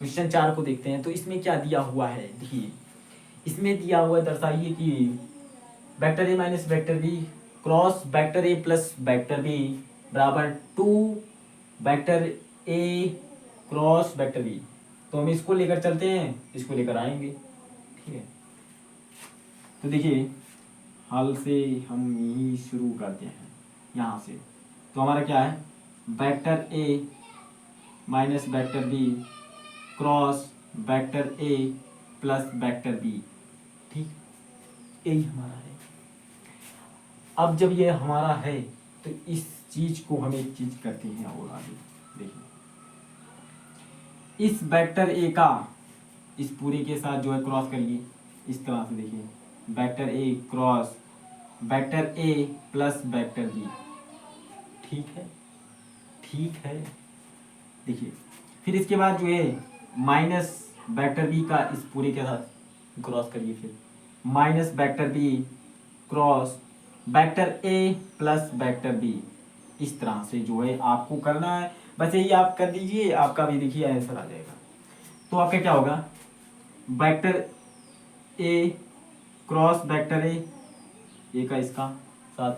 Question 4 को देखते हैं। तो इसमें क्या दिया हुआ है, देखिए इसमें दिया हुआ है, दर्शाइए कि vector A minus vector B cross vector A plus vector B बराबर 2 vector A cross vector B. तो हम इसको लेकर चलते हैं, इसको लेकर आएंगे, ठीक है। तो देखिए हल से हम यही शुरू करते हैं यहाँ से। तो हमारा क्या है, vector A minus vector B cross vector A plus vector B, ठीक, यही हमारा है। अब जब ये हमारा है तो इस चीज को हम एक चीज करते हैं और आगे देखिए, इस वेक्टर ए का इस पूरे के साथ जो है क्रॉस करिए इस तरह से। देखिए vector A cross vector A plus vector B, ठीक है, ठीक है। देखिए फिर इसके बाद जो है माइनस वेक्टर बी का इस पूरे के साथ क्रॉस करिए, फिर minus vector B cross vector A plus vector B. इस तरह से जो है आपको करना है, बस यही आप कर दीजिए, आपका भी देखिए आंसर आ जाएगा। तो आपका क्या होगा, vector A cross vector A का इसका साथ,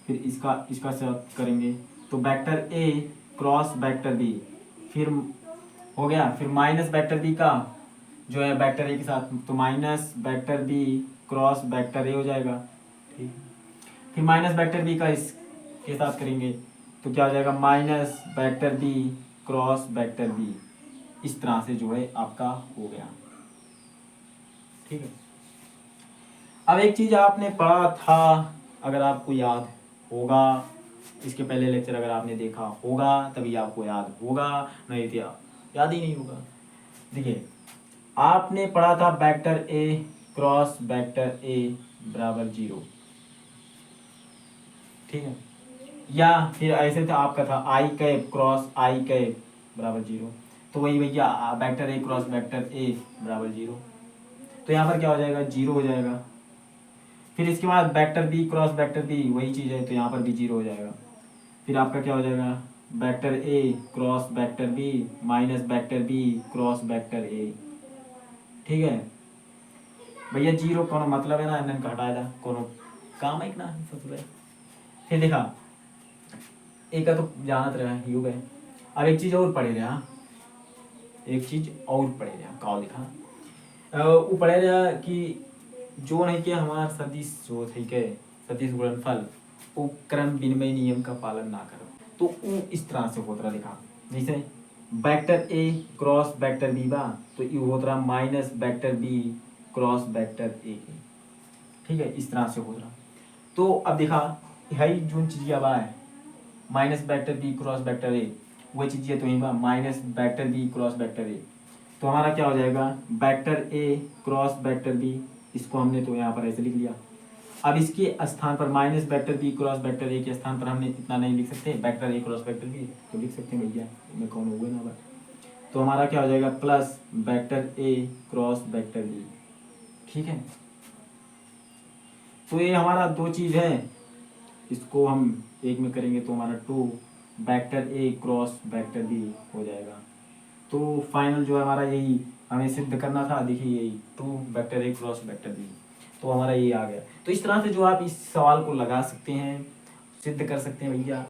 फिर इसका इसका साथ करेंगे तो vector A cross vector B, फिर हो गया, फिर माइनस वेक्टर बी का जो है वेक्टर ए के साथ, तो minus vector B cross vector A हो जाएगा, ठीक। फिर माइनस वेक्टर बी का इसके साथ करेंगे तो क्या हो जाएगा, minus vector B cross vector B. इस तरह से जो है आपका हो गया, ठीक है। अब एक चीज आपने पढ़ा था, अगर आपको याद होगा, इसके पहले लेक्चर अगर आपने देखा होगा तभी आपको याद होगा, नहीं तो याद ही नहीं होगा। देखिए आपने पढ़ा था वेक्टर ए क्रॉस वेक्टर ए बराबर 0, ठीक है। या फिर ऐसे था आपका था आई कैप क्रॉस आई कैप बराबर 0, तो वही भैया वेक्टर ए क्रॉस वेक्टर ए बराबर 0। तो यहाँ पर क्या हो जाएगा, 0 हो जाएगा। फिर इसके बाद vector B cross vector B वही चीज़ है, तो यहाँ पर भी 0 हो जाएगा। फिर आपका क्या हो जाएगा, vector A cross vector B minus vector B cross vector A, ठीक है भैया। 0 कोनो मतलब है ना, इन्हें हटाया था कोनो काम है ना सबसे। फिर देखा एक का तो जानत रहा युग है। अब एक चीज और पढ़े रहा, एक चीज और पढ़े रहा, का लिखा वो पढ़े रहा कि जो नहीं के हमारा सदिश जो थे के सदिश गुणनफल वो क्रम विनिमय नियम का पालन ना करो, तो वो इस तरह से होता रहा। लिखा जैसे vector A cross vector B बा, तो ये होता रहा minus vector B cross vector A, ठीक है, इस तरह से होता रहा। तो अब देखा है जो चीज अब है minus vector B cross vector A, वही चीज है तो यही minus vector B cross vector A. तो हमारा क्या हो जाएगा, vector A cross vector B, इसको हमने तो यहाँ पर ऐसे लिख लिया। अब इसके स्थान पर minus vector B cross vector A के स्थान पर हमने इतना नहीं लिख सकते, vector A cross vector B तो लिख सकते हैं भैया, में कौन हुए ना बात। तो हमारा क्या हो जाएगा, plus vector A cross vector B, ठीक है। तो ये हमारा दो चीज है, इसको हम एक में करेंगे तो हमारा 2 vector A cross vector B हो जाएगा। तो फाइनल जो है हमारा यही हमें सिद्ध करना था, देखिए यही 2 vector A cross vector B, तो हमारा ये आ गया। तो इस तरह से जो आप इस सवाल को लगा सकते हैं, सिद्ध कर सकते हैं भैया।